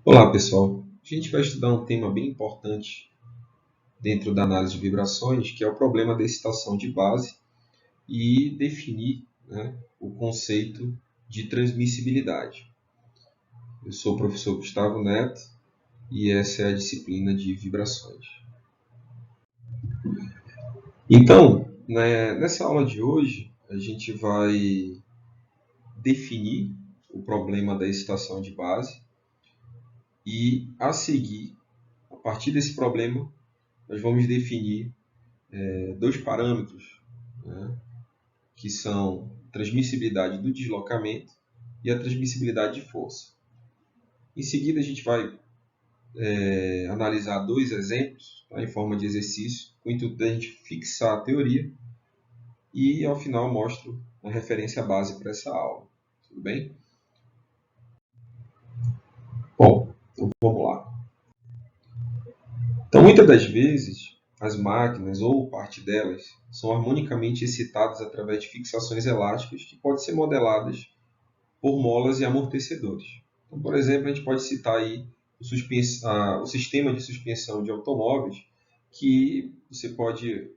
Olá, pessoal. A gente vai estudar um tema bem importante dentro da análise de vibrações, que é o problema da excitação de base e definir, né, o conceito de transmissibilidade. Eu sou o professor Gustavo Neto e essa é a disciplina de vibrações. Então, né, nessa aula de hoje, a gente vai definir o problema da excitação de base e, a seguir, a partir desse problema, nós vamos definir dois parâmetros, né, que são a transmissibilidade do deslocamento e a transmissibilidade de força. Em seguida, a gente vai analisar dois exemplos, tá, em forma de exercício, com o intuito de a gente fixar a teoria e, ao final, mostro a referência base para essa aula. Tudo bem? Bom, então vamos lá. Então, muitas das vezes, as máquinas ou parte delas são harmonicamente excitadas através de fixações elásticas que podem ser modeladas por molas e amortecedores. Então, por exemplo, a gente pode citar aí o sistema de suspensão de automóveis, que você pode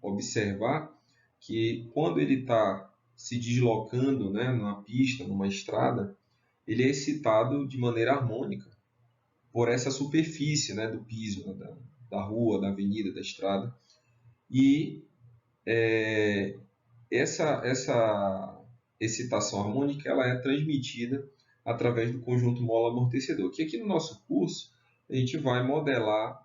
observar que quando ele está se deslocando, né, numa pista, numa estrada, ele é excitado de maneira harmônica por essa superfície, né, do piso, né, da rua, da avenida, da estrada. E essa excitação harmônica ela é transmitida através do conjunto mola-amortecedor, que aqui no nosso curso a gente vai modelar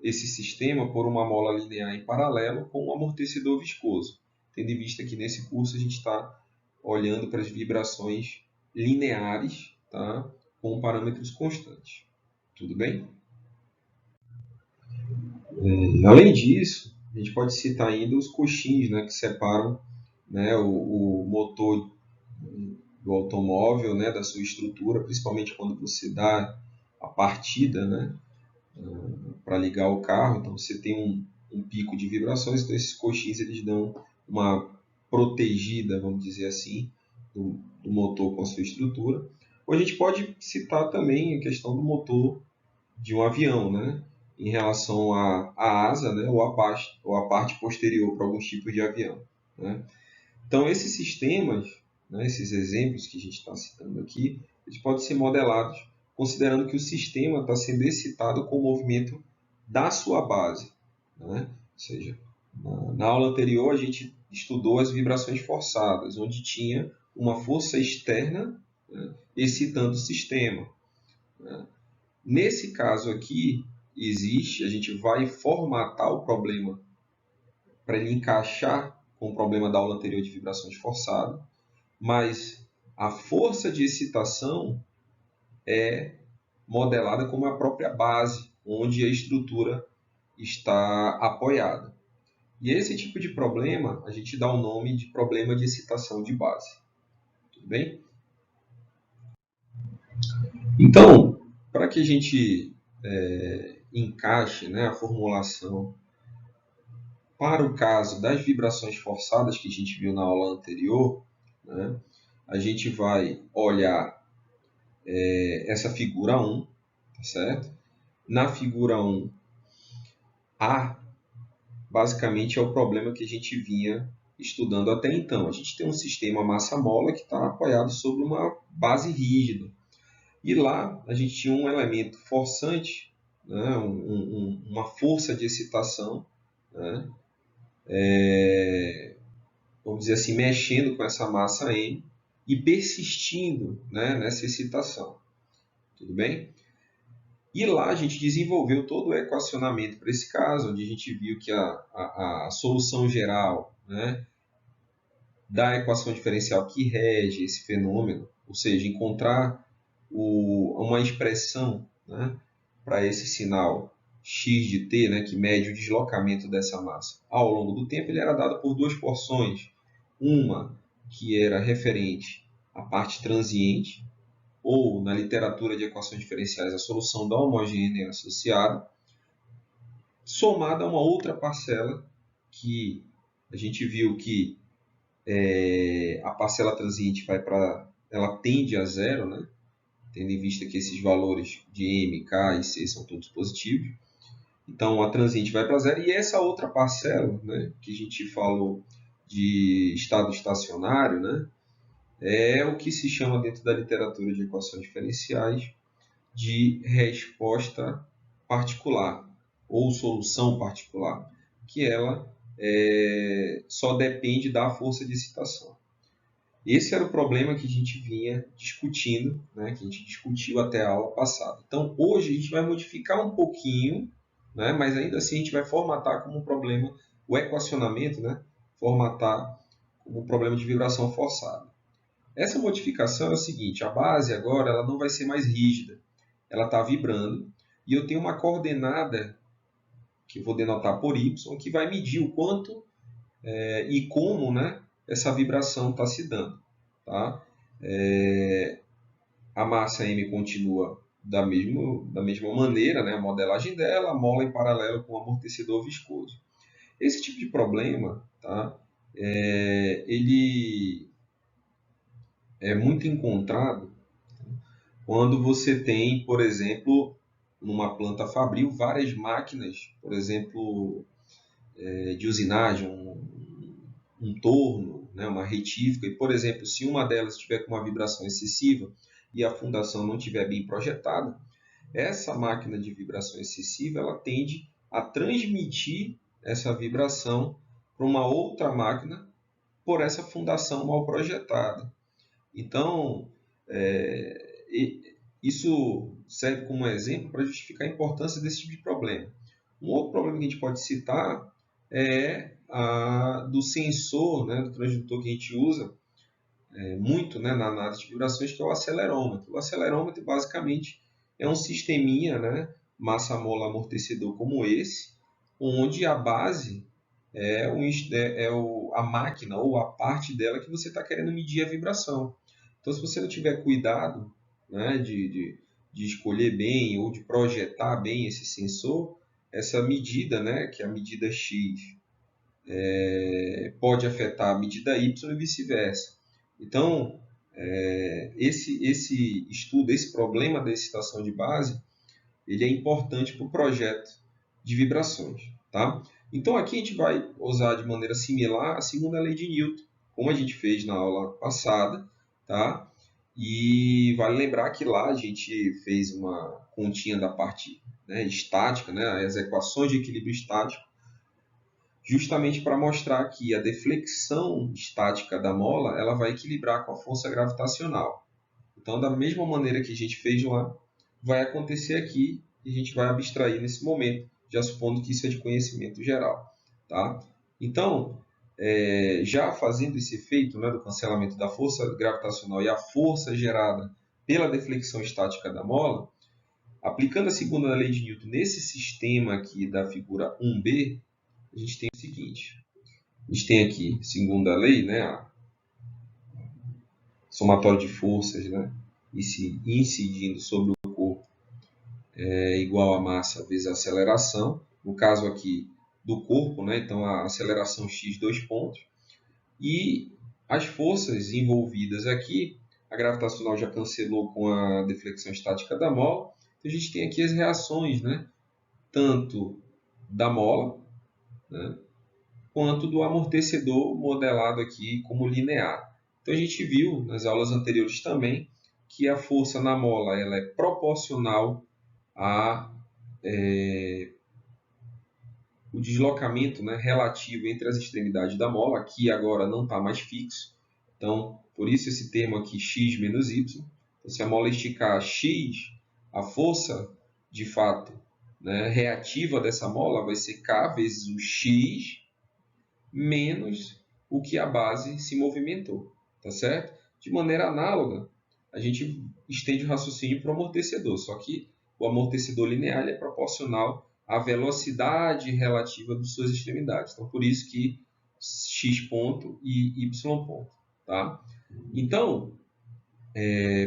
esse sistema por uma mola linear em paralelo com um amortecedor viscoso, tendo em vista que nesse curso a gente está olhando para as vibrações lineares, tá? Com parâmetros constantes. Tudo bem? Além disso, a gente pode citar ainda os coxins, né, que separam, né, o motor do automóvel, né, da sua estrutura, principalmente quando você dá a partida, né, para ligar o carro. Então você tem um pico de vibrações, então esses coxins eles dão uma protegida, vamos dizer assim, do motor com a sua estrutura. Ou a gente pode citar também a questão do motor de um avião, né, em relação à asa, né, ou a parte posterior para alguns tipos de avião, né. Então, esses sistemas, né, esses exemplos que a gente está citando aqui, eles podem ser modelados considerando que o sistema está sendo excitado com o movimento da sua base, né? Ou seja, na aula anterior a gente estudou as vibrações forçadas, onde tinha uma força externa, né, excitando o sistema, né? Nesse caso aqui, a gente vai formatar o problema para ele encaixar com o problema da aula anterior de vibrações forçadas, mas a força de excitação é modelada como a própria base, onde a estrutura está apoiada. E esse tipo de problema a gente dá o nome de problema de excitação de base. Tudo bem? Então, para que a gente encaixe, né, a formulação para o caso das vibrações forçadas que a gente viu na aula anterior, né, a gente vai olhar essa figura 1, tá certo? Na figura 1, A basicamente é o problema que a gente vinha estudando até então. A gente tem um sistema massa-mola que está apoiado sobre uma base rígida. E lá a gente tinha um elemento forçante, né, uma força de excitação, né, vamos dizer assim, mexendo com essa massa M e persistindo, né, nessa excitação. Tudo bem? E lá a gente desenvolveu todo o equacionamento para esse caso, onde a gente viu que a solução geral, né, da equação diferencial que rege esse fenômeno, ou seja, encontrar uma expressão, né, para esse sinal x de t, né, que mede o deslocamento dessa massa ao longo do tempo, ele era dado por duas porções. Uma que era referente à parte transiente, ou na literatura de equações diferenciais, a solução da homogênea associada, somada a uma outra parcela que a gente viu que a parcela transiente ela tende a zero, né? tendo em vista que esses valores de M, K e C são todos positivos. Então, a transiente vai para zero. E essa outra parcela, né, que a gente falou de estado estacionário, né, é o que se chama dentro da literatura de equações diferenciais de resposta particular ou solução particular, que ela só depende da força de excitação. Esse era o problema que a gente vinha discutindo, né, que a gente discutiu até a aula passada. Então, hoje a gente vai modificar um pouquinho, né, mas ainda assim a gente vai formatar como um problema, o equacionamento, né, formatar como um problema de vibração forçada. Essa modificação é o seguinte, a base agora ela não vai ser mais rígida, ela está vibrando e eu tenho uma coordenada que eu vou denotar por y, que vai medir o quanto e como, né, essa vibração está se dando. Tá? A massa M continua da mesma maneira, né, a modelagem dela, a mola em paralelo com o amortecedor viscoso. Esse tipo de problema, tá, ele é muito encontrado quando você tem, por exemplo, numa planta fabril, várias máquinas, por exemplo, de usinagem, um torno, né, uma retífica, e, por exemplo, se uma delas tiver com uma vibração excessiva e a fundação não estiver bem projetada, essa máquina de vibração excessiva ela tende a transmitir essa vibração para uma outra máquina por essa fundação mal projetada. Então, isso serve como exemplo para justificar a importância desse tipo de problema. Um outro problema que a gente pode citar é do sensor, né, do transdutor que a gente usa muito, né, na análise de vibrações, que é o acelerômetro. O acelerômetro, basicamente, é um sisteminha, né, massa-mola amortecedor como esse, onde a base a máquina ou a parte dela que você está querendo medir a vibração. Então, se você não tiver cuidado, né, de escolher bem ou de projetar bem esse sensor, essa medida, né, que é a medida X, pode afetar a medida Y e vice-versa. Então, esse estudo, esse problema da excitação de base, ele é importante para o projeto de vibrações. Tá? Então, aqui a gente vai usar de maneira similar a segunda lei de Newton, como a gente fez na aula passada. Tá? E vale lembrar que lá a gente fez uma continha da parte, né, estática, né, as equações de equilíbrio estático, justamente para mostrar que a deflexão estática da mola ela vai equilibrar com a força gravitacional. Então, da mesma maneira que a gente fez lá, vai acontecer aqui e a gente vai abstrair nesse momento, já supondo que isso é de conhecimento geral. Tá? Então, já fazendo esse efeito, né, do cancelamento da força gravitacional e a força gerada pela deflexão estática da mola, aplicando a segunda lei de Newton nesse sistema aqui da figura 1b, a gente tem o seguinte. A gente tem aqui, segunda lei, né, a somatório de forças, né, incidindo sobre o corpo é igual a massa vezes a aceleração. No caso aqui do corpo, né, então a aceleração x, 2 pontos. E as forças envolvidas aqui, a gravitacional já cancelou com a deflexão estática da mola. Então a gente tem aqui as reações, né, tanto da mola, né, quanto do amortecedor modelado aqui como linear. Então a gente viu nas aulas anteriores também que a força na mola ela é proporcional o deslocamento, né, relativo entre as extremidades da mola, aqui agora não está mais fixo, então por isso esse termo aqui x menos y. Então, se a mola esticar x, a força de fato, né, reativa dessa mola vai ser k vezes o x menos o que a base se movimentou, tá certo? De maneira análoga, a gente estende o raciocínio para o amortecedor, só que o amortecedor linear é proporcional à velocidade relativa de suas extremidades. Então, por isso que x ponto e y ponto. Tá? Então,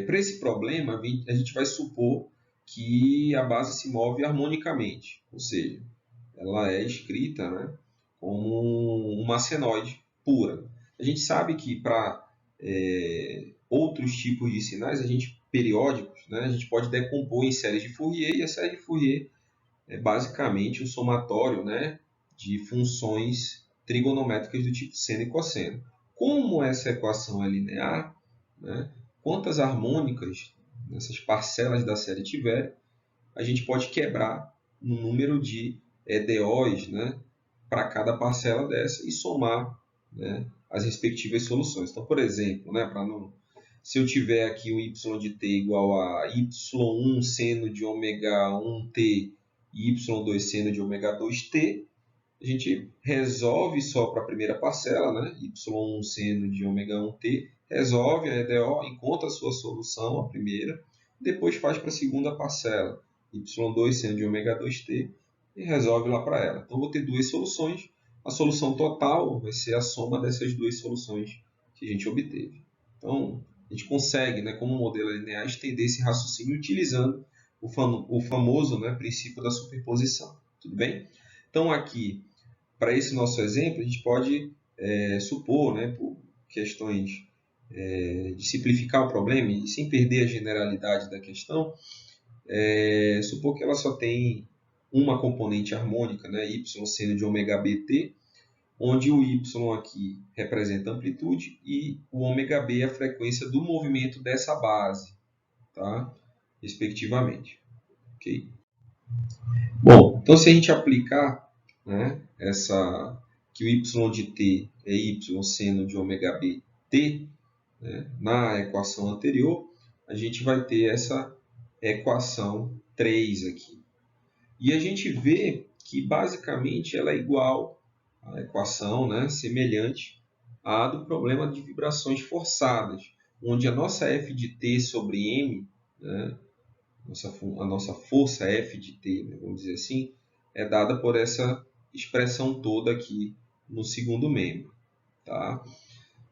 para esse problema, a gente vai supor que a base se move harmonicamente, ou seja, ela é escrita, né, como uma senoide pura. A gente sabe que para outros tipos de sinais a gente periódicos, né, a gente pode decompor em séries de Fourier, e a série de Fourier é basicamente o somatório, né, de funções trigonométricas do tipo seno e cosseno. Como essa equação é linear, né, quantas harmônicas nessas parcelas da série tiver, a gente pode quebrar no número de EDOs, né, para cada parcela dessa e somar, né, as respectivas soluções. Então, por exemplo, né, se eu tiver aqui o y de t igual a y1 seno de ômega 1t e y2 seno de ômega 2t, a gente resolve só para a primeira parcela, né, y1 seno de ômega 1t, resolve a EDO, encontra a sua solução, a primeira, depois faz para a segunda parcela, y2 seno de ômega 2t, e resolve lá para ela. Então, vou ter duas soluções. A solução total vai ser a soma dessas duas soluções que a gente obteve. Então, a gente consegue, né, como modelo linear, estender esse raciocínio utilizando o famoso, né, princípio da superposição. Tudo bem? Então, aqui, para esse nosso exemplo, a gente pode supor, né, por questões de simplificar o problema e sem perder a generalidade da questão, supor que ela só tem uma componente harmônica, né, y seno de ômega bt, onde o y aqui representa a amplitude e o ômega b é a frequência do movimento dessa base, tá? Respectivamente. Okay? Bom, então se a gente aplicar, né, que o y de t é y seno de ômega b t, né, na equação anterior, a gente vai ter essa equação 3 aqui. E a gente vê que basicamente ela é igual à equação, né, semelhante à do problema de vibrações forçadas, onde a nossa f de t sobre m, né, a nossa força f de t, né, vamos dizer assim, é dada por essa expressão toda aqui no segundo membro. Tá?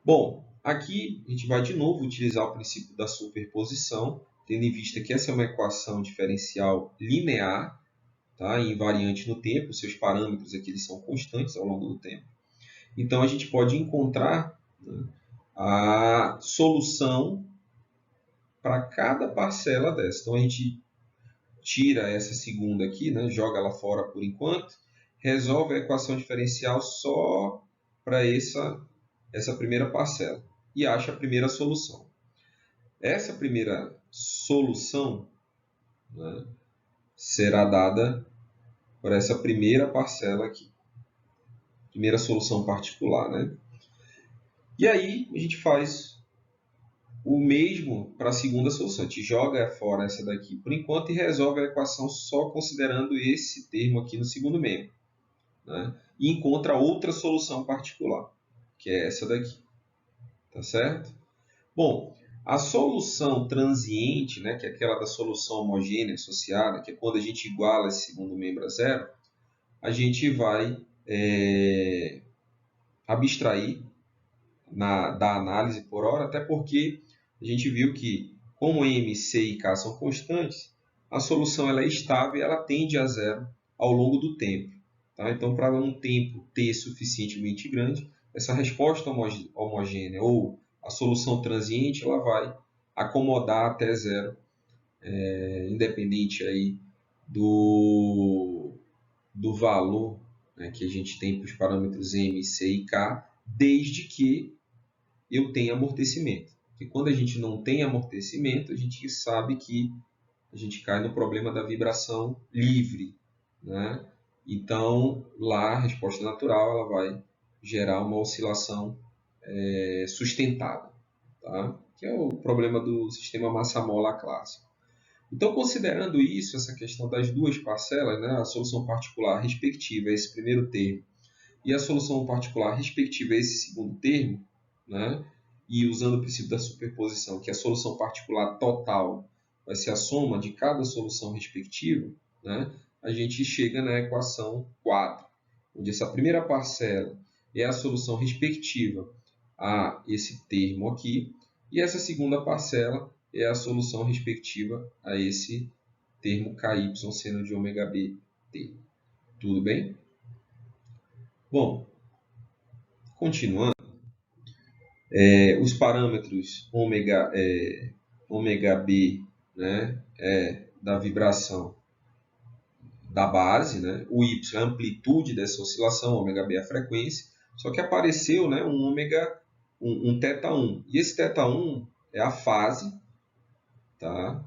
Bom, aqui a gente vai de novo utilizar o princípio da superposição, tendo em vista que essa é uma equação diferencial linear, tá? Invariante no tempo, seus parâmetros aqui eles são constantes ao longo do tempo. Então, a gente pode encontrar, né, a solução para cada parcela dessa. Então, a gente tira essa segunda aqui, né, joga ela fora por enquanto, resolve a equação diferencial só para essa primeira parcela e acha a primeira solução. Essa primeira solução, né, será dada por essa primeira parcela aqui, primeira solução particular, né? E aí a gente faz o mesmo para a segunda solução. A gente joga fora essa daqui por enquanto e resolve a equação só considerando esse termo aqui no segundo membro, né? E encontra outra solução particular, que é essa daqui. Tá certo? Bom, a solução transiente, né, que é aquela da solução homogênea associada, que é quando a gente iguala esse segundo membro a zero, a gente vai abstrair da análise por hora, até porque a gente viu que, como M, C e K são constantes, a solução ela é estável e ela tende a zero ao longo do tempo. Tá? Então, para um tempo t suficientemente grande, essa resposta homogênea ou a solução transiente ela vai acomodar até zero, independente aí do valor, né, que a gente tem para os parâmetros M, C e K, desde que eu tenha amortecimento. Porque quando a gente não tem amortecimento, a gente sabe que a gente cai no problema da vibração livre, né? Então, lá a resposta natural ela vai gerar uma oscilação sustentada, tá? Que é o problema do sistema massa-mola clássico. Então, considerando isso, essa questão das duas parcelas, né, a solução particular respectiva a esse primeiro termo e a solução particular respectiva a esse segundo termo, né, e usando o princípio da superposição, que a solução particular total vai ser a soma de cada solução respectiva, né, a gente chega na equação 4, onde essa primeira parcela é a solução respectiva a esse termo aqui, e essa segunda parcela é a solução respectiva a esse termo ky seno de ômega bt. Tudo bem? Bom, continuando, os parâmetros ômega ômega B, né, é da vibração da base, né? O Y é a amplitude dessa oscilação, ômega B é a frequência, só que apareceu, né, um θ1. E esse θ1 é a fase, tá?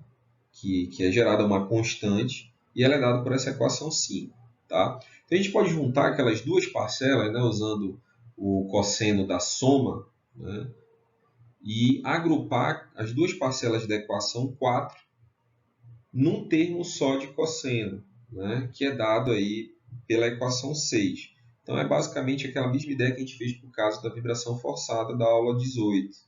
que é gerada uma constante, e ela é dada por essa equação 5. Tá? Então a gente pode juntar aquelas duas parcelas, né, usando o cosseno da soma, né, e agrupar as duas parcelas da equação 4 num termo só de cosseno, né, que é dado aí pela equação 6. Então é basicamente aquela mesma ideia que a gente fez por caso da vibração forçada da aula 18.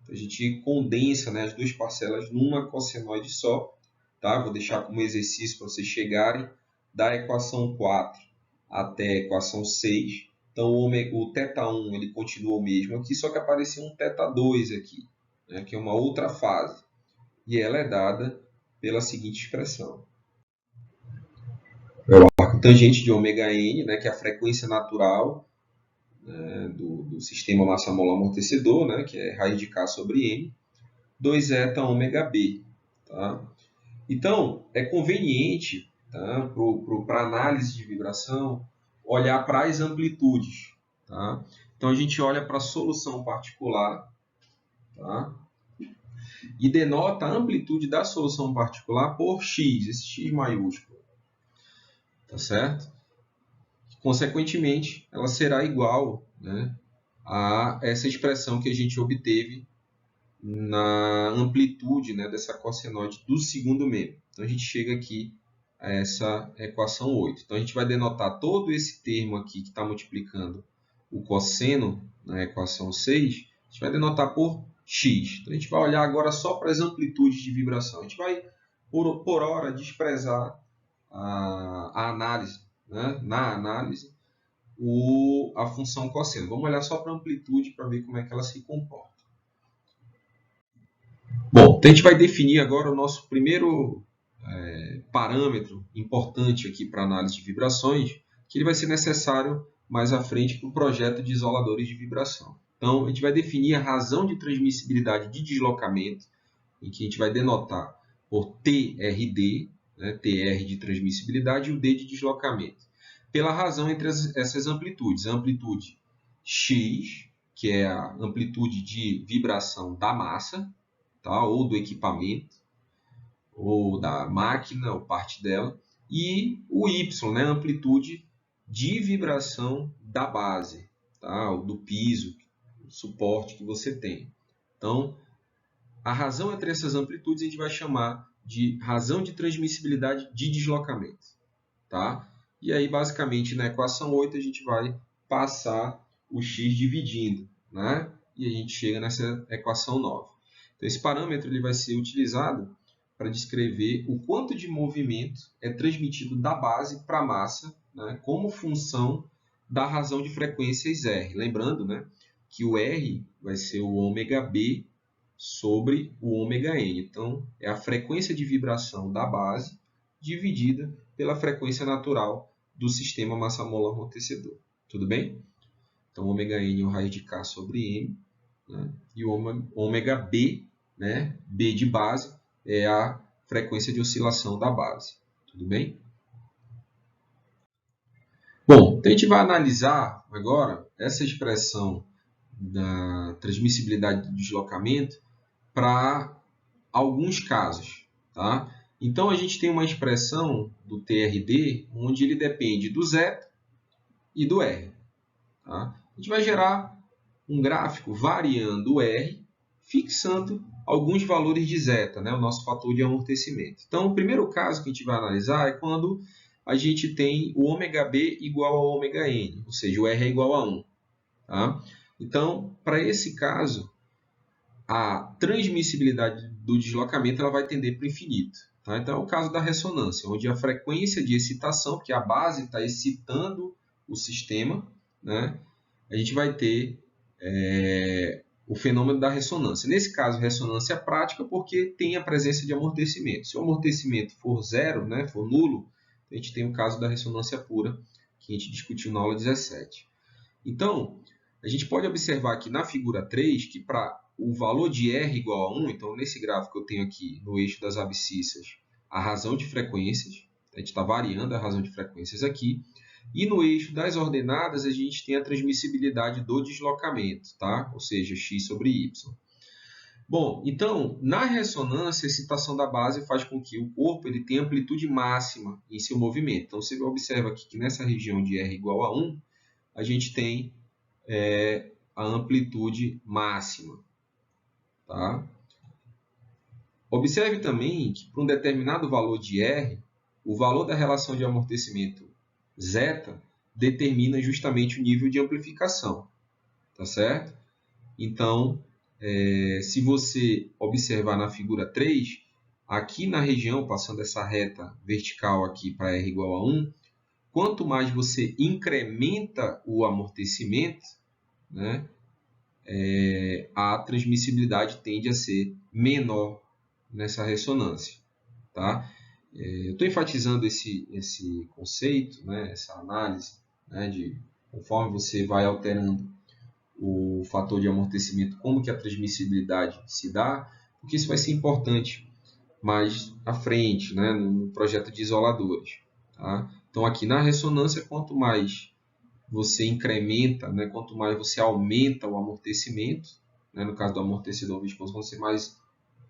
Então, a gente condensa, né, as duas parcelas numa cossenoide só. Tá? Vou deixar como exercício para vocês chegarem da equação 4 até a equação 6. Então o θ1 ele continua o mesmo aqui, só que apareceu um θ2 aqui, né, que é uma outra fase. E ela é dada pela seguinte expressão. É o arco tangente de ômega-n, né, que é a frequência natural, né, do sistema massa molar amortecedor, né, que é raiz de K sobre M, 2 eta ômega B. Tá? Então, é conveniente, tá, para análise de vibração olhar para as amplitudes. Tá? Então, a gente olha para a solução particular, tá? E denota a amplitude da solução particular por x, esse x maiúsculo. Tá certo? Consequentemente, ela será igual, né, a essa expressão que a gente obteve na amplitude, né, dessa cossenoide do segundo membro. Então, a gente chega aqui a essa equação 8. Então, a gente vai denotar todo esse termo aqui que está multiplicando o cosseno na equação 6, a gente vai denotar por x. Então, a gente vai olhar agora só para as amplitudes de vibração. A gente vai, por hora, desprezar a análise, né, na análise, a função cosseno. Vamos olhar só para a amplitude para ver como é que ela se comporta. Bom, então a gente vai definir agora o nosso primeiro parâmetro importante aqui para análise de vibrações, que ele vai ser necessário mais à frente para o projeto de isoladores de vibração. Então, a gente vai definir a razão de transmissibilidade de deslocamento, em que a gente vai denotar por TRD, né, TR de transmissibilidade e o D de deslocamento, pela razão entre essas amplitudes. A amplitude X, que é a amplitude de vibração da massa, tá, ou do equipamento, ou da máquina, ou parte dela, e o Y, né, a amplitude de vibração da base, tá, ou do piso, do suporte que você tem. Então, a razão entre essas amplitudes a gente vai chamar de razão de transmissibilidade de deslocamento. Tá? E aí, basicamente, na equação 8, a gente vai passar o x dividindo, né? E a gente chega nessa equação 9. Então, esse parâmetro ele vai ser utilizado para descrever o quanto de movimento é transmitido da base para a massa, né, como função da razão de frequências R. Lembrando, né, que o R vai ser o ômega B sobre o ômega N. Então, é a frequência de vibração da base dividida pela frequência natural do sistema massa molar amortecedor. Tudo bem? Então, ômega N é o raiz de K sobre M, né, e o ômega B, né, B de base, é a frequência de oscilação da base. Tudo bem? Bom, então a gente vai analisar agora essa expressão da transmissibilidade do deslocamento para alguns casos. Tá? Então, a gente tem uma expressão do TRD onde ele depende do zeta e do R. Tá? A gente vai gerar um gráfico variando o R, fixando alguns valores de zeta, né? O nosso fator de amortecimento. Então, o primeiro caso que a gente vai analisar é quando a gente tem o ômega B igual ao ômega N, ou seja, o R é igual a 1. Tá? Então, para esse caso, a transmissibilidade do deslocamento ela vai tender para o infinito. Tá? Então, é o caso da ressonância, onde a frequência de excitação, porque a base está excitando o sistema, né? A gente vai ter o fenômeno da ressonância. Nesse caso, ressonância prática, porque tem a presença de amortecimento. Se o amortecimento for zero, né, for nulo, a gente tem o caso da ressonância pura, que a gente discutiu na aula 17. Então, a gente pode observar aqui na figura 3 que para o valor de R igual a 1, então nesse gráfico eu tenho aqui no eixo das abscissas a razão de frequências, a gente está variando a razão de frequências aqui, e no eixo das ordenadas a gente tem a transmissibilidade do deslocamento, tá? Ou seja, x sobre y. Bom, então, na ressonância, a excitação da base faz com que o corpo ele tenha amplitude máxima em seu movimento. Então, você observa aqui que nessa região de R igual a 1, a gente tem a amplitude máxima. Tá? Observe também que para um determinado valor de R, o valor da relação de amortecimento zeta determina justamente o nível de amplificação. Tá certo? Então, se você observar na figura 3, aqui na região, passando essa reta vertical aqui para R igual a 1, quanto mais você incrementa o amortecimento, né, a transmissibilidade tende a ser menor nessa ressonância. Tá? Eu estou enfatizando esse conceito, né, essa análise, né, de conforme você vai alterando o fator de amortecimento, como que a transmissibilidade se dá, porque isso vai ser importante mais à frente, né, no projeto de isoladores. Tá? Então, aqui na ressonância, quanto mais você incrementa, né, quanto mais você aumenta o amortecimento, né, no caso do amortecedor viscoso, quanto você mais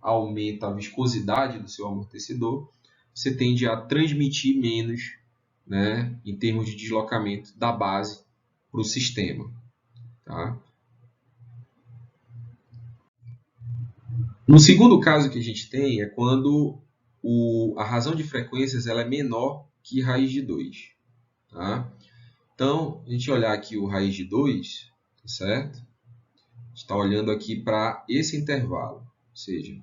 aumenta a viscosidade do seu amortecedor, você tende a transmitir menos, né, em termos de deslocamento da base para o sistema. Tá? No segundo caso que a gente tem é quando a razão de frequências ela é menor que raiz de 2. Tá? Então, a gente olhar aqui o raiz de 2, tá certo? A gente está olhando aqui para esse intervalo, ou seja,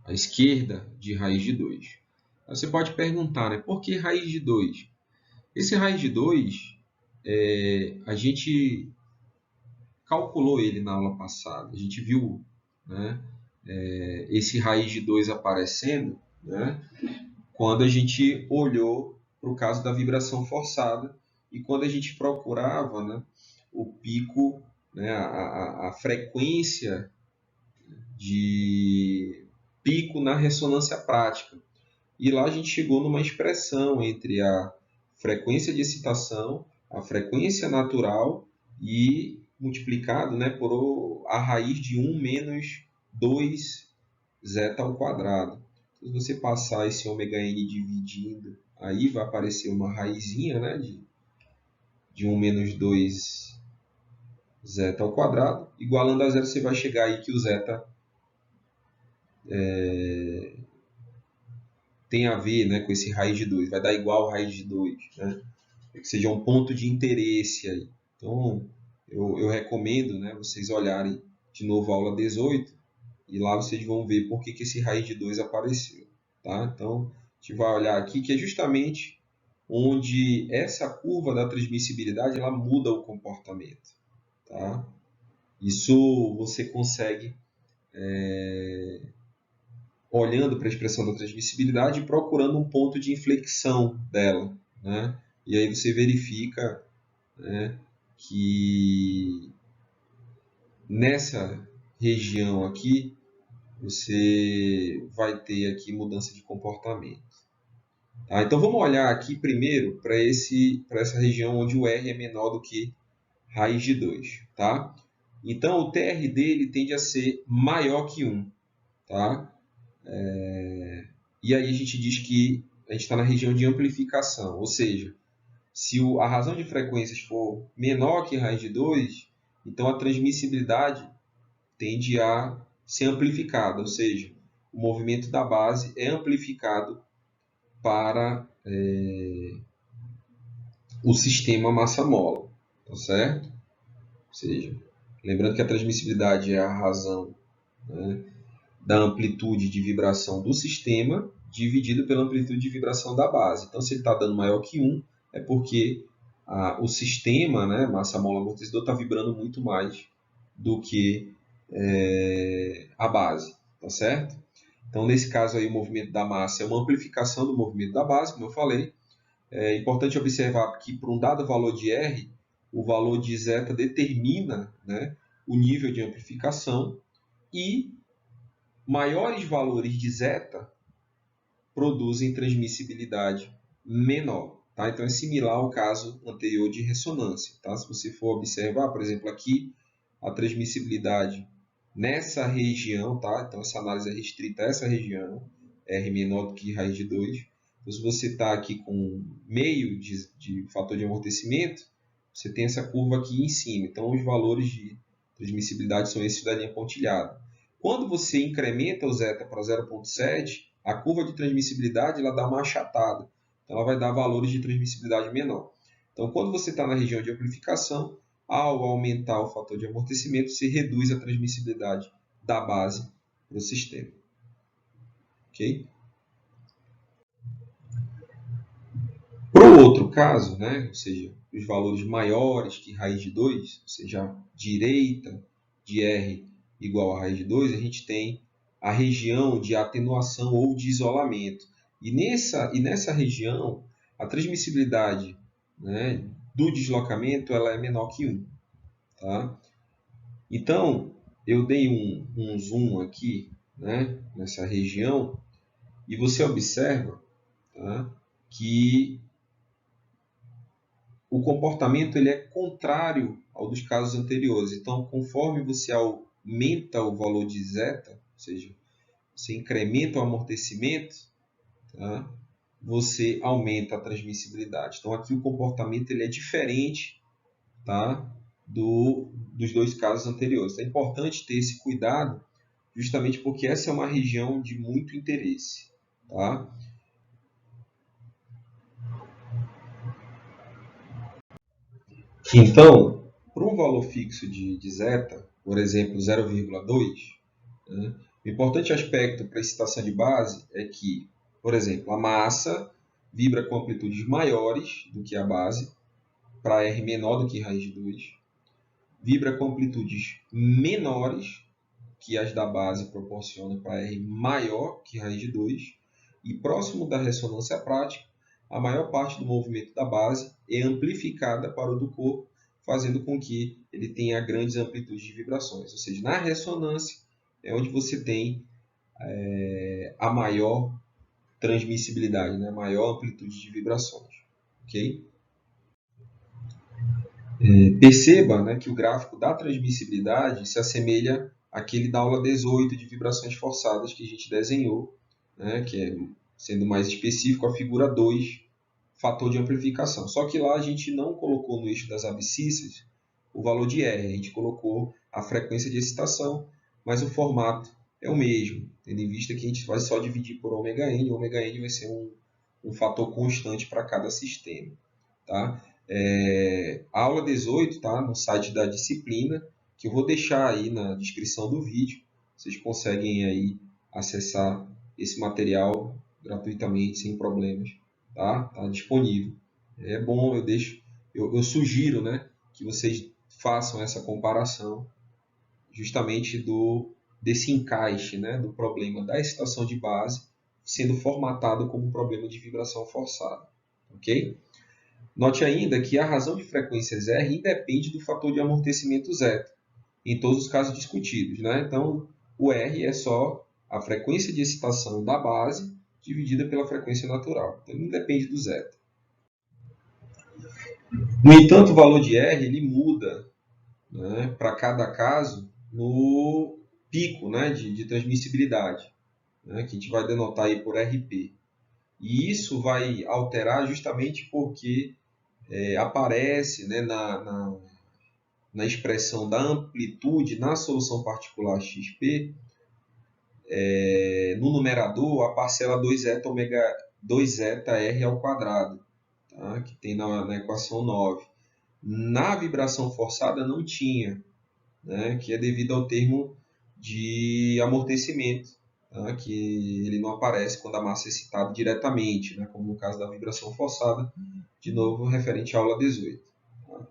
a esquerda de raiz de 2. Você pode perguntar, né, por que raiz de 2? Esse raiz de 2, a gente calculou ele na aula passada. A gente viu, né, esse raiz de 2 aparecendo, né, quando a gente olhou para o caso da vibração forçada e quando a gente procurava, né, o pico, né, a frequência de pico na ressonância prática. E lá a gente chegou numa expressão entre a frequência de excitação, a frequência natural e multiplicado, né, por a raiz de 1 menos 2 zeta ao quadrado. Se você passar esse ômega n dividindo, aí vai aparecer uma raizinha, né, de 1 menos 2 zeta ao quadrado. Igualando a zero, você vai chegar aí que o zeta tem a ver, né, com esse raiz de 2. Vai dar igual raiz de 2. Né? Que seja um ponto de interesse aí. Então, eu recomendo, né, vocês olharem de novo a aula 18 e lá vocês vão ver por que esse raiz de 2 apareceu. Tá? Então, a gente vai olhar aqui que é justamente onde essa curva da transmissibilidade ela muda o comportamento. Tá? Isso você consegue olhando para a expressão da transmissibilidade e procurando um ponto de inflexão dela. Né? E aí você verifica, né, que nessa região aqui você vai ter aqui mudança de comportamento. Tá? Então vamos olhar aqui primeiro para essa região onde o R é menor do que raiz de 2. Tá? Então o TR dele tende a ser maior que 1. Tá? E aí a gente diz que a gente está na região de amplificação, ou seja, se a razão de frequências for menor que raiz de 2, então a transmissibilidade tende a ser amplificada, ou seja, o movimento da base é amplificado para o sistema massa-mola, tá certo? Ou seja, lembrando que a transmissibilidade é a razão, né, da amplitude de vibração do sistema dividido pela amplitude de vibração da base. Então, se ele está dando maior que 1, é porque o sistema, né, massa-mola amortecedor, está vibrando muito mais do que a base, tá certo? Então, nesse caso aí, o movimento da massa é uma amplificação do movimento da base, como eu falei. É importante observar que, para um dado valor de R, o valor de zeta determina, né, o nível de amplificação. e maiores valores de zeta produzem transmissibilidade menor. Tá? Então, é similar ao caso anterior de ressonância. Tá? Se você for observar, por exemplo, aqui, a transmissibilidade nessa região, tá? Então, essa análise é restrita a essa região, R menor do que raiz de 2. Então, se você está aqui com meio de fator de amortecimento, você tem essa curva aqui em cima. Então, os valores de transmissibilidade são esses da linha pontilhada. Quando você incrementa o zeta para 0,7, a curva de transmissibilidade ela dá uma achatada. Então, ela vai dar valores de transmissibilidade menor. Então, quando você está na região de amplificação, ao aumentar o fator de amortecimento, se reduz a transmissibilidade da base para o sistema. Ok? Para o outro caso, né, ou seja, os valores maiores que raiz de 2, ou seja, a direita de R igual a raiz de 2, a gente tem a região de atenuação ou de isolamento. E nessa região, a transmissibilidade, né, do deslocamento ela é menor que 1. Tá? Então, eu dei um zoom aqui, né, nessa região e você observa, tá, que o comportamento ele é contrário ao dos casos anteriores. Então, conforme você aumenta o valor de zeta, ou seja, você incrementa o amortecimento, tá, você aumenta a transmissibilidade. Então, aqui o comportamento ele é diferente, tá, dos dois casos anteriores. É importante ter esse cuidado, justamente porque essa é uma região de muito interesse. Tá? Então, para um valor fixo de zeta, por exemplo, 0,2, né, o importante aspecto para a excitação de base é que, por exemplo, a massa vibra com amplitudes maiores do que a base, para R menor do que raiz de 2, vibra com amplitudes menores que as da base proporcionam para R maior que raiz de 2, e próximo da ressonância prática, a maior parte do movimento da base é amplificada para o do corpo, fazendo com que ele tenha grandes amplitudes de vibrações. Ou seja, na ressonância é onde você tem a maior transmissibilidade, né? A maior amplitude de vibrações. Okay? Perceba, né, que o gráfico da transmissibilidade se assemelha àquele da aula 18 de vibrações forçadas que a gente desenhou, né, que é, sendo mais específico, a figura 2, fator de amplificação. Só que lá a gente não colocou no eixo das abscissas o valor de R, a gente colocou a frequência de excitação, mas o formato é o mesmo, tendo em vista que a gente vai só dividir por ômega-n, ômega-n vai ser um fator constante para cada sistema. Tá? A aula 18 tá no site da disciplina, que eu vou deixar aí na descrição do vídeo. Vocês conseguem aí acessar esse material gratuitamente, sem problemas. Tá disponível. É bom, eu sugiro, né, que vocês façam essa comparação justamente desse encaixe, né, do problema da excitação de base sendo formatado como um problema de vibração forçada. Ok? Note ainda que a razão de frequências R independe do fator de amortecimento zeta, em todos os casos discutidos. Né? Então, o R é só a frequência de excitação da base dividida pela frequência natural. Então, não depende do zeta. No entanto, o valor de R ele muda, né, para cada caso no pico, né, de transmissibilidade, né, que a gente vai denotar aí por RP. E isso vai alterar justamente porque aparece, né, na expressão da amplitude na solução particular XP, no numerador, a parcela 2 zeta R ao quadrado, tá? Que tem na equação 9. Na vibração forçada não tinha, né? Que é devido ao termo de amortecimento, tá? Que ele não aparece quando a massa é excitada diretamente, né? Como no caso da vibração forçada, de novo referente à aula 18. Tá?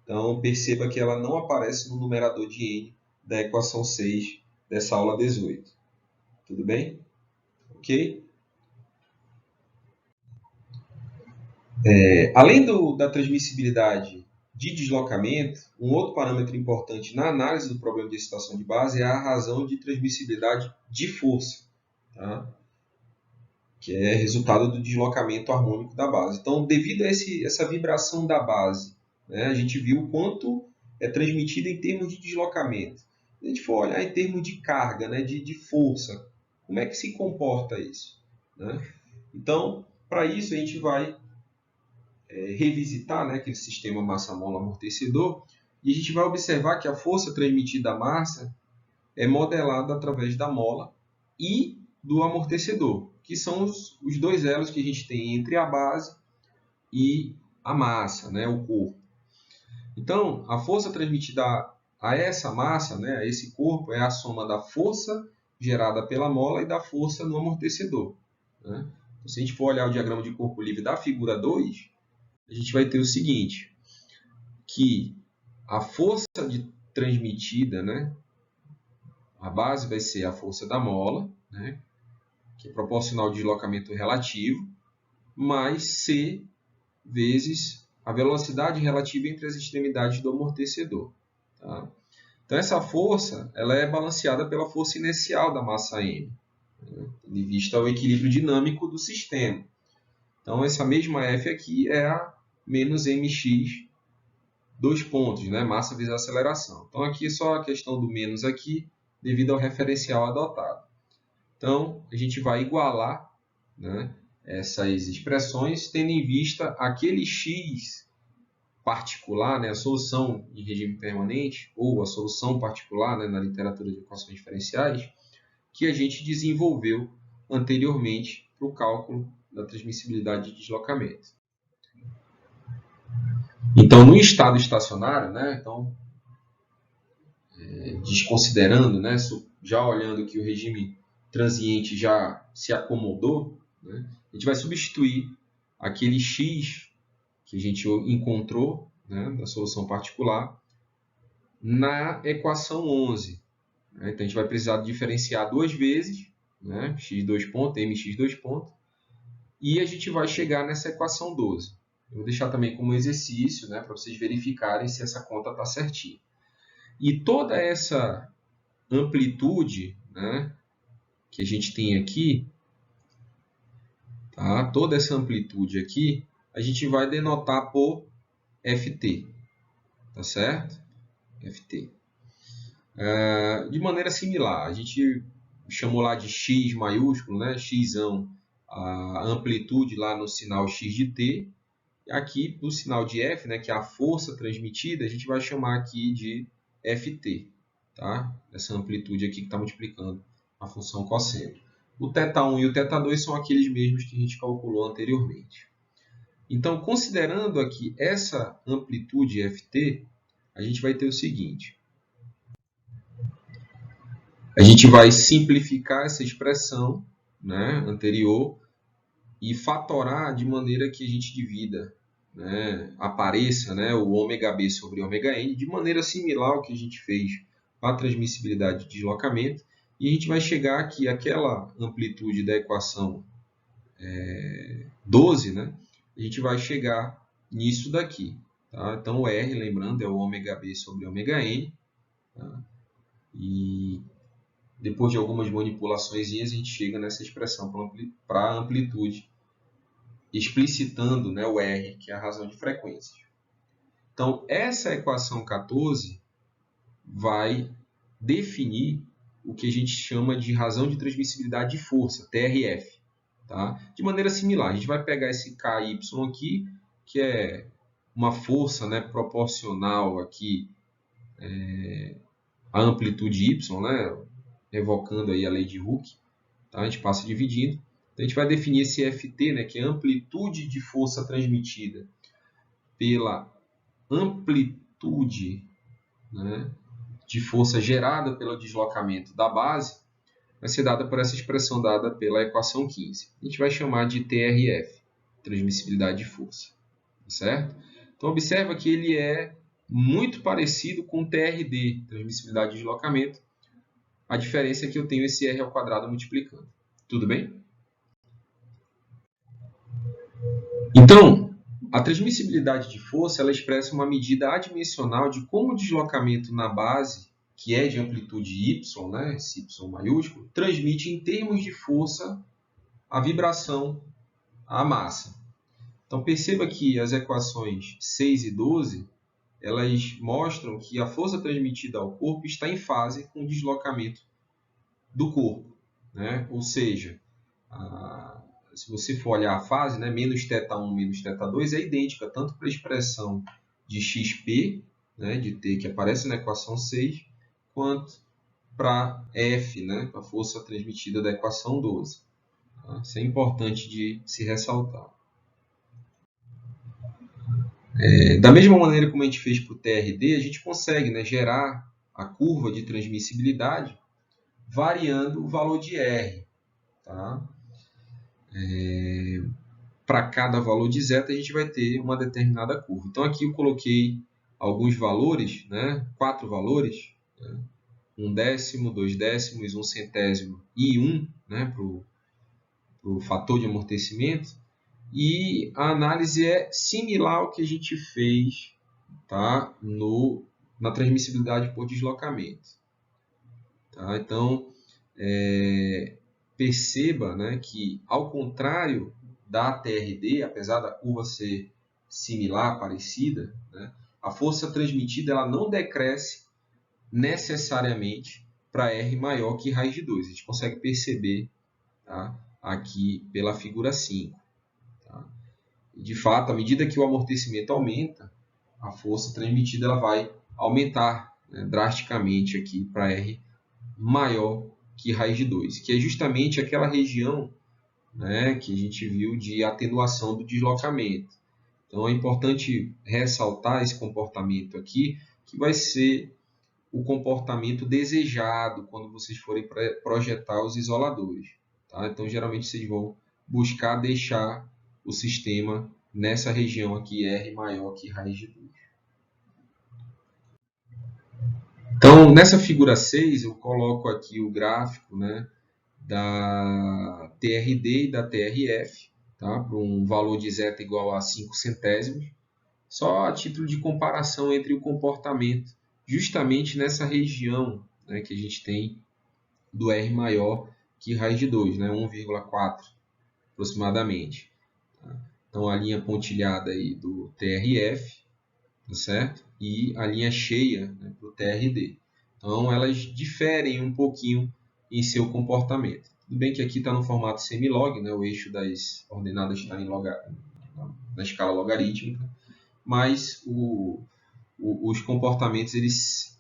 Então, perceba que ela não aparece no numerador de N da equação 6 dessa aula 18. Tudo bem? Ok? Além da transmissibilidade de deslocamento, um outro parâmetro importante na análise do problema de excitação de base é a razão de transmissibilidade de força, tá? Que é resultado do deslocamento harmônico da base. Então, devido a essa vibração da base, né, a gente viu o quanto é transmitido em termos de deslocamento. Se a gente for olhar em termos de carga, né, de força, como é que se comporta isso, né? Então, para isso, a gente vai revisitar, né, aquele sistema massa-mola amortecedor, e a gente vai observar que a força transmitida à massa é modelada através da mola e do amortecedor, que são os dois elos que a gente tem entre a base e a massa, né, o corpo. Então, a força transmitida a essa massa, né, a esse corpo, é a soma da força gerada pela mola e da força no amortecedor, né? Então, se a gente for olhar o diagrama de corpo livre da figura 2, a gente vai ter o seguinte, que a força transmitida, né, a base vai ser a força da mola, né, que é proporcional ao deslocamento relativo, mais C vezes a velocidade relativa entre as extremidades do amortecedor. Tá? Então, essa força ela é balanceada pela força inercial da massa M, né, em vista ao equilíbrio dinâmico do sistema. Então, essa mesma F aqui é a menos mx, dois pontos, né? Massa vezes aceleração. Então, aqui é só a questão do menos aqui, devido ao referencial adotado. Então, a gente vai igualar, né, essas expressões, tendo em vista aquele x particular, né, a solução em regime permanente, ou a solução particular, né, na literatura de equações diferenciais, que a gente desenvolveu anteriormente para o cálculo da transmissibilidade de deslocamento. Então, no estado estacionário, né, então, desconsiderando, né, já olhando que o regime transiente já se acomodou, né, a gente vai substituir aquele x que a gente encontrou, né, da solução particular na equação 11. Né? Então, a gente vai precisar diferenciar duas vezes, né, x2 ponto, mx2 ponto, e a gente vai chegar nessa equação 12. Eu vou deixar também como exercício, né, para vocês verificarem se essa conta está certinha. E toda essa amplitude, né, que a gente tem aqui, tá? Toda essa amplitude aqui, a gente vai denotar por Ft, tá certo? Ft. De maneira similar, a gente chamou lá de x maiúsculo, né? Xão, a amplitude lá no sinal x de t. Aqui, no sinal de F, né, que é a força transmitida, a gente vai chamar aqui de Ft, tá? Essa amplitude aqui que está multiplicando a função cosseno. O θ1 e o θ2 são aqueles mesmos que a gente calculou anteriormente. Então, considerando aqui essa amplitude Ft, a gente vai ter o seguinte. A gente vai simplificar essa expressão, né, anterior e fatorar de maneira que a gente divida, né, apareça, né, o ômega-b sobre ômega-n, de maneira similar ao que a gente fez para a transmissibilidade de deslocamento, e a gente vai chegar aqui àquela amplitude da equação 12, né, a gente vai chegar nisso daqui. Tá? Então, o R, lembrando, é o ômega-b sobre ômega-n, tá? E depois de algumas manipulações, a gente chega nessa expressão para a amplitude, explicitando, né, o R, que é a razão de frequência. Então, essa equação 14 vai definir o que a gente chama de razão de transmissibilidade de força, TRF. Tá? De maneira similar, a gente vai pegar esse KY aqui, que é uma força, né, proporcional aqui à amplitude Y, né, evocando aí a lei de Hooke. Tá? A gente passa dividindo. Então, a gente vai definir esse Ft, né, que é a amplitude de força transmitida pela amplitude, né, de força gerada pelo deslocamento da base, vai ser dada por essa expressão dada pela equação 15. A gente vai chamar de TRF, transmissibilidade de força. Certo? Então, observa que ele é muito parecido com TRD, transmissibilidade de deslocamento. A diferença é que eu tenho esse R ao quadrado multiplicando. Tudo bem? Então, A transmissibilidade de força ela expressa uma medida adimensional de como o deslocamento na base, que é de amplitude y, né, esse y maiúsculo, transmite em termos de força a vibração à massa. Então perceba que as equações 6 e 12 elas mostram que a força transmitida ao corpo está em fase com o deslocamento do corpo, né? Ou seja, se você for olhar a fase, né, menos θ1 menos θ2 é idêntica tanto para a expressão de xp, né, de T que aparece na equação 6, quanto para F, né, para a força transmitida da equação 12. Tá? Isso é importante de se ressaltar. Da mesma maneira como a gente fez para o TRD, a gente consegue, né, gerar a curva de transmissibilidade variando o valor de R. Tá? Para cada valor de zeta, a gente vai ter uma determinada curva. Então, aqui eu coloquei alguns valores, né, 4 valores, né, 1/10, 2/10, 1/100 e 1, né, para o fator de amortecimento. E a análise é similar ao que a gente fez, tá, na transmissibilidade por deslocamento. Tá? Então, perceba, né, que, ao contrário da TRD, apesar da curva ser similar, parecida, né, a força transmitida ela não decresce necessariamente para R maior que raiz de 2. A gente consegue perceber, tá, aqui pela figura 5. Tá? De fato, à medida que o amortecimento aumenta, a força transmitida ela vai aumentar, né, drasticamente aqui para R maior que raiz de 2, que é justamente aquela região, né, que a gente viu de atenuação do deslocamento. Então é importante ressaltar esse comportamento aqui, que vai ser o comportamento desejado quando vocês forem projetar os isoladores. Tá? Então geralmente vocês vão buscar deixar o sistema nessa região aqui, R maior que raiz de 2. Então, nessa figura 6, eu coloco aqui o gráfico, né, da TRD e da TRF, tá, para um valor de zeta igual a 5 centésimos, só a título de comparação entre o comportamento justamente nessa região, né, que a gente tem do R maior que raiz de 2, né, 1,4 aproximadamente. Tá? Então, a linha pontilhada aí do TRF, tá certo? E a linha cheia, né, para o TRD. Então, elas diferem um pouquinho em seu comportamento. Tudo bem que aqui está no formato semilog, né, o eixo das ordenadas está na escala logarítmica, mas os comportamentos eles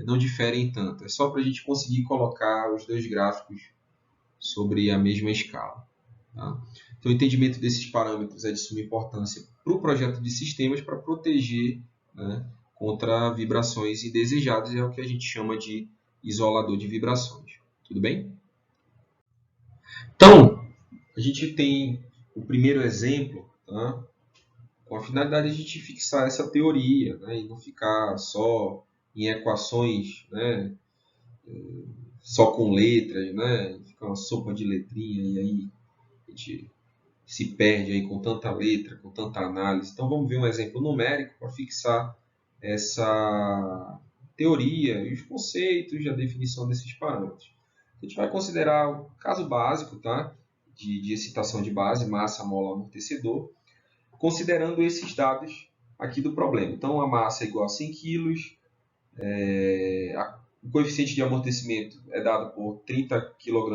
não diferem tanto. É só para a gente conseguir colocar os dois gráficos sobre a mesma escala. Tá? Então, o entendimento desses parâmetros é de suma importância para o projeto de sistemas para proteger, né, contra vibrações indesejadas, é o que a gente chama de isolador de vibrações. Tudo bem? Então, a gente tem o primeiro exemplo, tá, com a finalidade de a gente fixar essa teoria, né, e não ficar só em equações, né, só com letras, né, fica uma sopa de letrinha e aí a gente se perde aí com tanta letra, com tanta análise. Então vamos ver um exemplo numérico para fixar essa teoria e os conceitos e a definição desses parâmetros. A gente vai considerar o caso básico, tá, de excitação de base, massa, mola, amortecedor, considerando esses dados aqui do problema. Então a massa é igual a 100 kg, o coeficiente de amortecimento é dado por 30 kg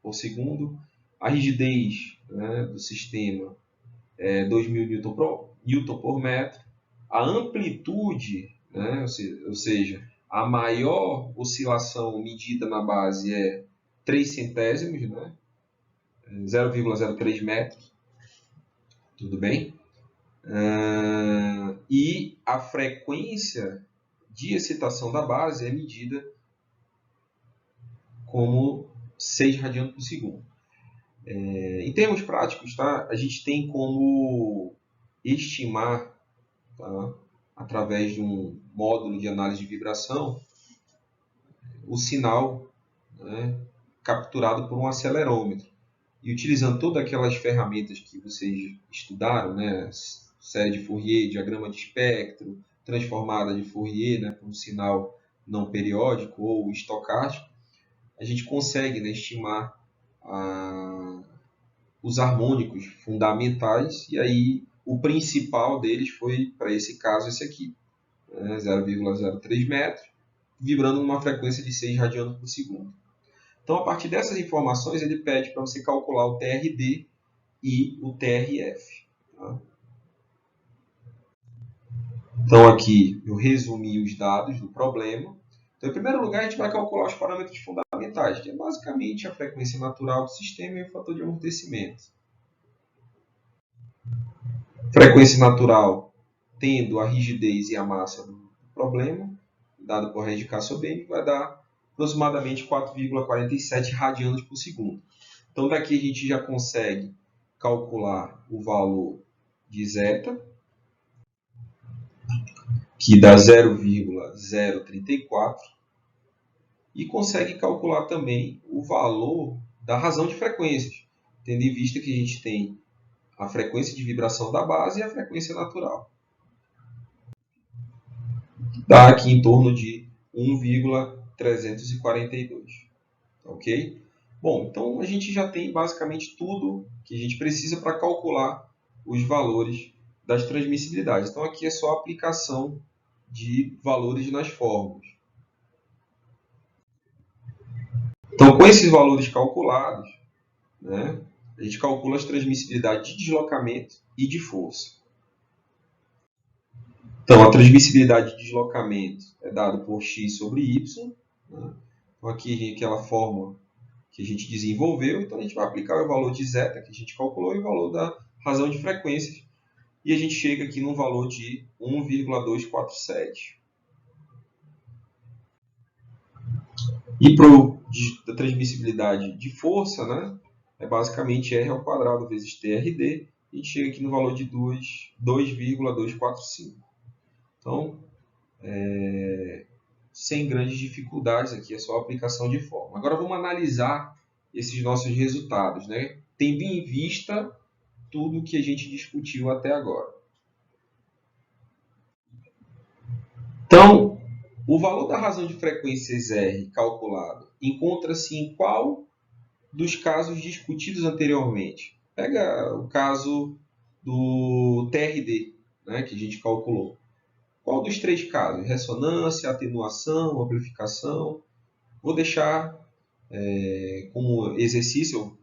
por segundo, a rigidez, né, do sistema é 2.000 Newton por metro, a amplitude, né, ou seja, a maior oscilação medida na base é 3 centésimos, né, 0,03 metros, tudo bem? E a frequência de excitação da base é medida como 6 radianos por segundo. Em termos práticos, tá, a gente tem como estimar, tá, através de um módulo de análise de vibração, o sinal, né, capturado por um acelerômetro. e utilizando todas aquelas ferramentas que vocês estudaram, né? Série de Fourier, diagrama de espectro, transformada de Fourier, né, com um sinal não periódico ou estocástico, a gente consegue, né, estimar os harmônicos fundamentais, e aí o principal deles foi, para esse caso, esse aqui, né, 0,03 metros, vibrando numa frequência de 6 radianos por segundo. Então, a partir dessas informações, ele pede para você calcular o TRD e o TRF. Tá? Então, aqui eu resumi os dados do problema. Então, em primeiro lugar, a gente vai calcular os parâmetros fundamentais, que é basicamente a frequência natural do sistema e o fator de amortecimento. Frequência natural tendo a rigidez e a massa do problema, dado por rede de K sobre M, vai dar aproximadamente 4,47 radianos por segundo. Então, daqui a gente já consegue calcular o valor de zeta, que dá 0,034, e consegue calcular também o valor da razão de frequências, tendo em vista que a gente tem a frequência de vibração da base e a frequência natural. Dá aqui em torno de 1,342. Ok? Bom, então a gente já tem basicamente tudo que a gente precisa para calcular os valores das transmissibilidades. Então aqui é só a aplicação de valores nas fórmulas. Então, com esses valores calculados, né, a gente calcula as transmissibilidades de deslocamento e de força. Então, a transmissibilidade de deslocamento é dada por x sobre y. Né? Então, aqui aquela fórmula que a gente desenvolveu. Então, a gente vai aplicar o valor de zeta que a gente calculou e o valor da razão de frequências. E a gente chega aqui no valor de 1,247. E para a transmissibilidade de força, né, é basicamente R ao quadrado vezes TRD. A gente chega aqui no valor de 2,245. Então, sem grandes dificuldades aqui, é só a aplicação de fórmula. Agora vamos analisar esses nossos resultados, né? Tendo em vista tudo que a gente discutiu até agora. Então, o valor da razão de frequências R calculado encontra-se em qual dos casos discutidos anteriormente? Pega o caso do TRD, né, que a gente calculou. Qual dos três casos? Ressonância, atenuação, amplificação? Vou deixar como exercício,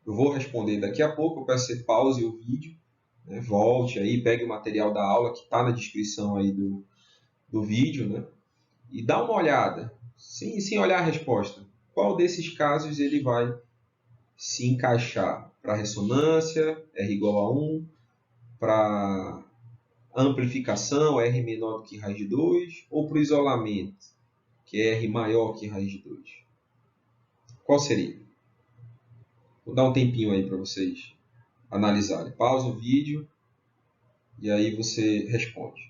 eu vou responder daqui a pouco, eu peço que você pause o vídeo, né, volte aí, pegue o material da aula que está na descrição aí do vídeo, né, e dá uma olhada, sem olhar a resposta. Qual desses casos ele vai se encaixar para ressonância, R igual a 1, para amplificação, R menor do que raiz de 2, ou para o isolamento, que é R maior que raiz de 2? Qual seria? Vou dar um tempinho aí para vocês analisarem. Pausa o vídeo e aí você responde.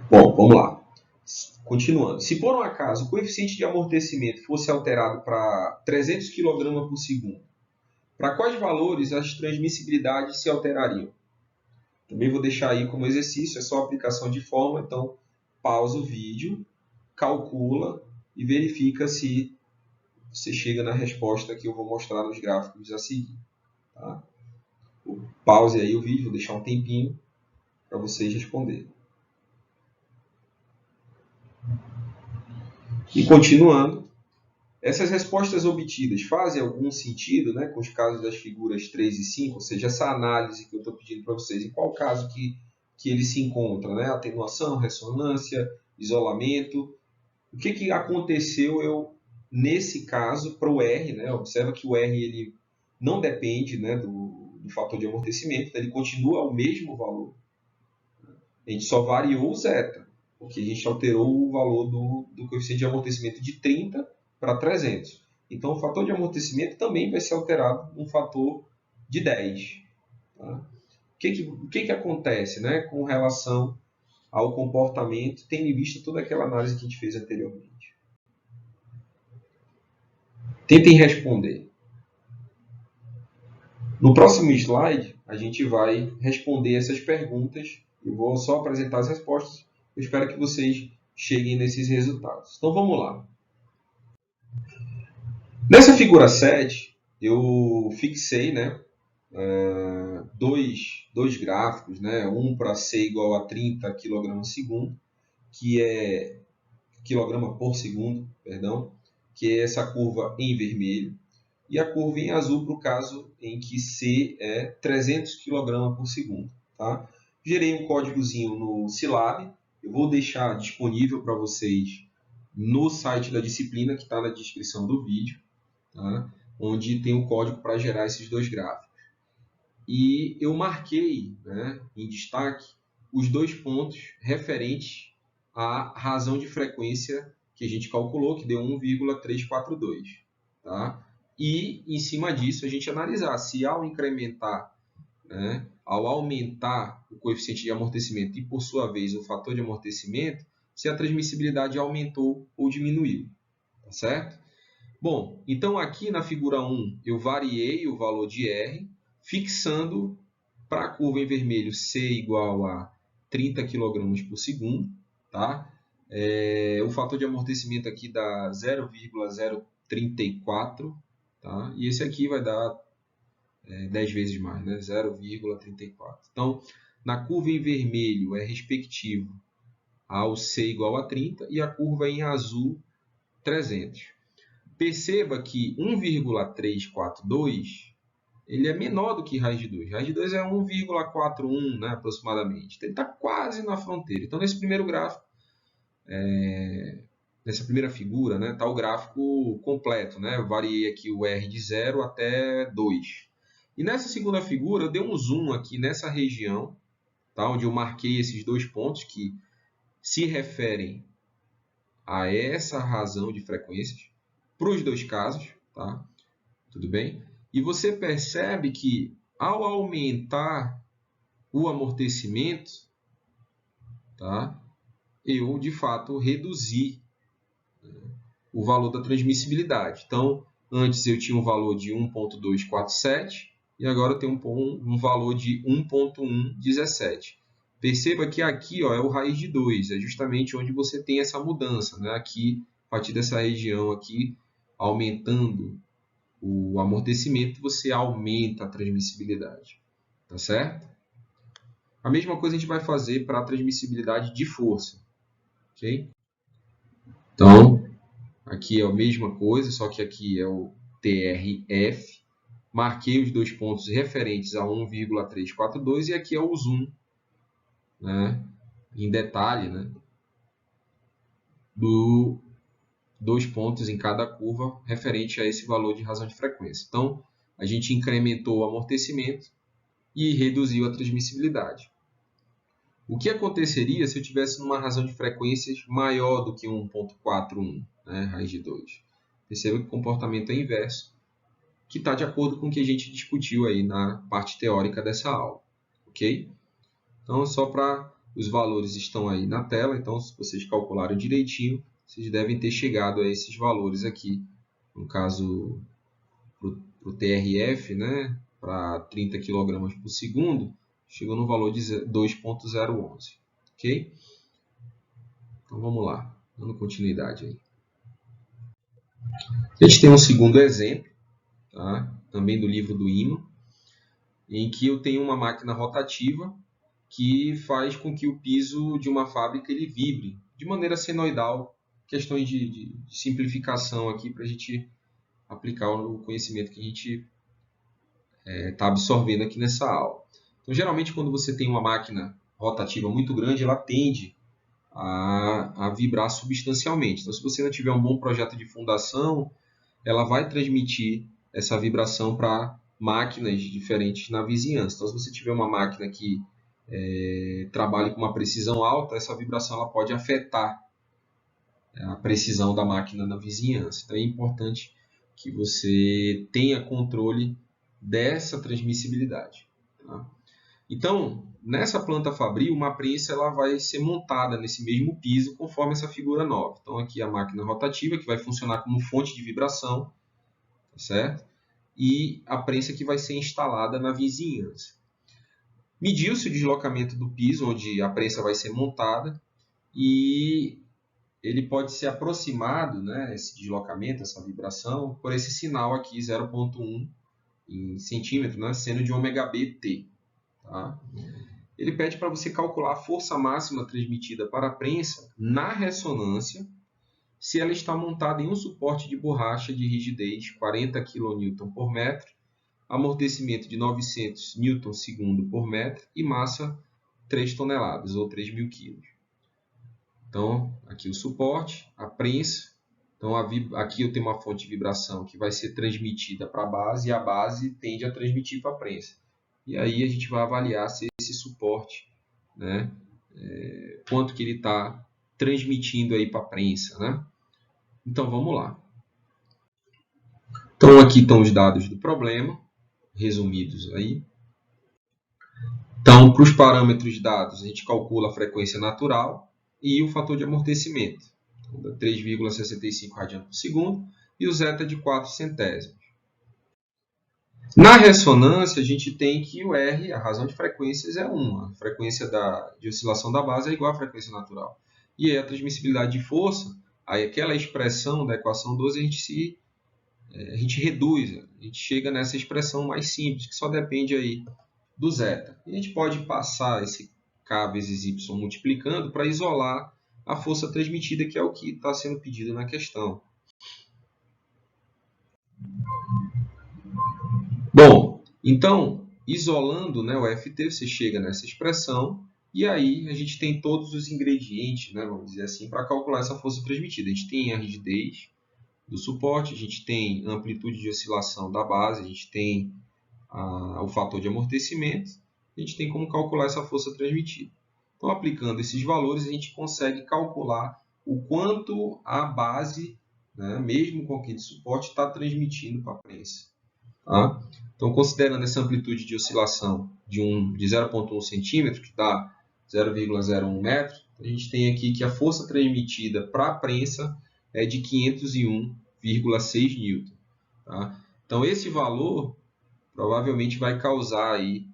Bom, vamos lá. Continuando. Se por um acaso o coeficiente de amortecimento fosse alterado para 300 kg por segundo, para quais valores as transmissibilidades se alterariam? Também vou deixar aí como exercício, é só aplicação de fórmula, então pausa o vídeo, calcula e verifica se você chega na resposta que eu vou mostrar nos gráficos a seguir. Tá? Pause aí o vídeo, vou deixar um tempinho para vocês responderem. E continuando, essas respostas obtidas fazem algum sentido, né, com os casos das figuras 3 e 5, ou seja, essa análise que eu estou pedindo para vocês, em qual caso que ele se encontra, né? Atenuação, ressonância, isolamento. O que aconteceu nesse caso para o R? Né? Observa que o R ele não depende, né, do fator de amortecimento, ele continua o mesmo valor. A gente só variou o zeta, porque a gente alterou o valor do coeficiente de amortecimento de 30 para 300. Então, o fator de amortecimento também vai ser alterado um fator de 10. Tá? O que acontece, né, com relação ao comportamento, tendo em vista toda aquela análise que a gente fez anteriormente? Tentem responder. No próximo slide, a gente vai responder essas perguntas. Eu vou só apresentar as respostas. Eu espero que vocês cheguem nesses resultados. Então, vamos lá. Nessa figura 7, eu fixei, né, dois gráficos, né, um para C igual a 30 kg/s, que é quilograma por segundo, perdão, que é essa curva em vermelho, e a curva em azul para o caso em que C é 300 kg/s. Tá? Gerei um códigozinho no Scilab, eu vou deixar disponível para vocês no site da disciplina, que está na descrição do vídeo, tá? Onde tem o código para gerar esses dois gráficos. E eu marquei, né, em destaque os dois pontos referentes à razão de frequência que a gente calculou, que deu 1,342. Tá? E, em cima disso, a gente analisar se ao incrementar, né, ao aumentar o coeficiente de amortecimento e, por sua vez, o fator de amortecimento, se a transmissibilidade aumentou ou diminuiu. Tá certo? Bom, então aqui na figura 1 eu variei o valor de R, fixando para a curva em vermelho C igual a 30 kg/s, tá? O fator de amortecimento aqui dá 0,034, tá? E esse aqui vai dar 10 vezes mais, né? 0,34. Então, na curva em vermelho é respectivo ao C igual a 30 e a curva em azul 300. Perceba que 1,342 ele é menor do que raiz de 2. Raiz de 2 é 1,41, né, aproximadamente. Então, ele está quase na fronteira. Então, nesse primeiro gráfico, nessa primeira figura, né, está o gráfico completo. Né? Eu variei aqui o R de 0 até 2. E nessa segunda figura, eu dei um zoom aqui nessa região, tá, onde eu marquei esses dois pontos que se referem a essa razão de frequências para os dois casos, tá? Tudo bem? E você percebe que ao aumentar o amortecimento, tá? Eu de fato reduzi o valor da transmissibilidade. Então, antes eu tinha um valor de 1,247 e agora eu tenho um valor de 1,117. Perceba que aqui ó, é o raiz de 2, é justamente onde você tem essa mudança, né? Aqui, a partir dessa região aqui, aumentando o amortecimento, você aumenta a transmissibilidade, tá certo? A mesma coisa a gente vai fazer para a transmissibilidade de força, ok? Então, aqui é a mesma coisa, só que aqui é o TRF. Marquei os dois pontos referentes a 1,342 e aqui é o zoom, né, em detalhe, né, dois pontos em cada curva referente a esse valor de razão de frequência. Então, a gente incrementou o amortecimento e reduziu a transmissibilidade. O que aconteceria se eu tivesse uma razão de frequências maior do que 1,41, né, raiz de 2? Perceba que o comportamento é inverso, que está de acordo com o que a gente discutiu aí na parte teórica dessa aula, ok? Então, só para os valores estão aí na tela, então se vocês calcularam direitinho, vocês devem ter chegado a esses valores aqui, no caso, para o TRF, né, para 30 kg/s, chegou no valor de 2,011, ok? Então, vamos lá, dando continuidade aí. A gente tem um segundo exemplo, tá? Também do livro do IMA, em que eu tenho uma máquina rotativa que faz com que o piso de uma fábrica ele vibre de maneira senoidal. Questões de simplificação aqui para a gente aplicar o conhecimento que a gente está absorvendo aqui nessa aula. Então, geralmente, quando você tem uma máquina rotativa muito grande, ela tende a vibrar substancialmente. Então, se você não tiver um bom projeto de fundação, ela vai transmitir essa vibração para máquinas diferentes na vizinhança. Então, se você tiver uma máquina que trabalhe com uma precisão alta, essa vibração ela pode afetar a precisão da máquina na vizinhança. Então, é importante que você tenha controle dessa transmissibilidade. Tá? Então, nessa planta fabril, uma prensa ela vai ser montada nesse mesmo piso, conforme essa figura 9. Então, aqui a máquina rotativa, que vai funcionar como fonte de vibração. tá certo? E a prensa que vai ser instalada na vizinhança. Mediu-se o deslocamento do piso, onde a prensa vai ser montada, e ele pode ser aproximado, né, esse deslocamento, essa vibração, por esse sinal aqui, 0,1 em centímetro, né, seno de ômega-BT. Tá? Ele pede para você calcular a força máxima transmitida para a prensa na ressonância, se ela está montada em um suporte de borracha de rigidez 40 kN por metro, amortecimento de 900 Nm por metro e massa 3 toneladas ou 3.000 kg. Então, aqui o suporte, a prensa. Então, aqui eu tenho uma fonte de vibração que vai ser transmitida para a base e a base tende a transmitir para a prensa. E aí a gente vai avaliar se esse suporte, né, quanto que ele está transmitindo aí para a prensa, né? Então, vamos lá. Então, aqui estão os dados do problema, resumidos aí. Então, para os parâmetros dados, a gente calcula a frequência natural e o fator de amortecimento. Então, 3,65 radianos por segundo e o zeta de 4 centésimos. Na ressonância, a gente tem que o R, a razão de frequências, é 1. A frequência de oscilação da base é igual à frequência natural. E aí a transmissibilidade de força, aí aquela expressão da equação 12, a gente reduz, a gente chega nessa expressão mais simples, que só depende aí do zeta. E a gente pode passar esse K vezes Y multiplicando para isolar a força transmitida, que é o que está sendo pedido na questão. Bom, então, isolando, né, o FT, você chega nessa expressão, e aí a gente tem todos os ingredientes, né, vamos dizer assim, para calcular essa força transmitida. A gente tem a rigidez do suporte, a gente tem a amplitude de oscilação da base, a gente tem o fator de amortecimento, a gente tem como calcular essa força transmitida. Então, aplicando esses valores, a gente consegue calcular o quanto a base, né, mesmo com aquele suporte, está transmitindo para a prensa. Tá? Então, considerando essa amplitude de oscilação de 0,1 centímetro, que dá 0,01 metro, a gente tem aqui que a força transmitida para a prensa é de 501,6 N. Tá? Então, esse valor provavelmente vai causar aí,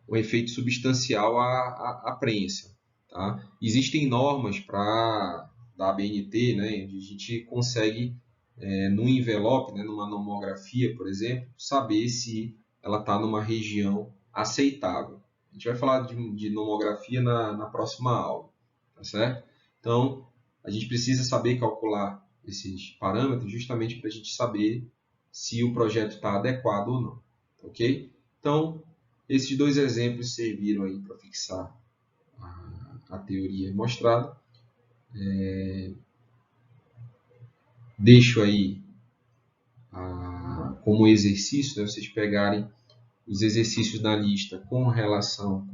um efeito substancial à prensa. Tá? Existem normas da ABNT, né, onde a gente consegue, no envelope, né, numa nomografia, por exemplo, saber se ela está numa região aceitável. A gente vai falar de nomografia na próxima aula, tá certo? Então, a gente precisa saber calcular esses parâmetros justamente para a gente saber se o projeto está adequado ou não, ok? Então, esses dois exemplos serviram aí para fixar a teoria mostrada. Deixo aí como exercício, né, vocês pegarem os exercícios na lista com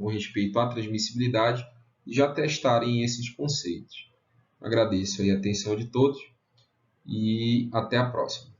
respeito à transmissibilidade e já testarem esses conceitos. Agradeço aí a atenção de todos e até a próxima.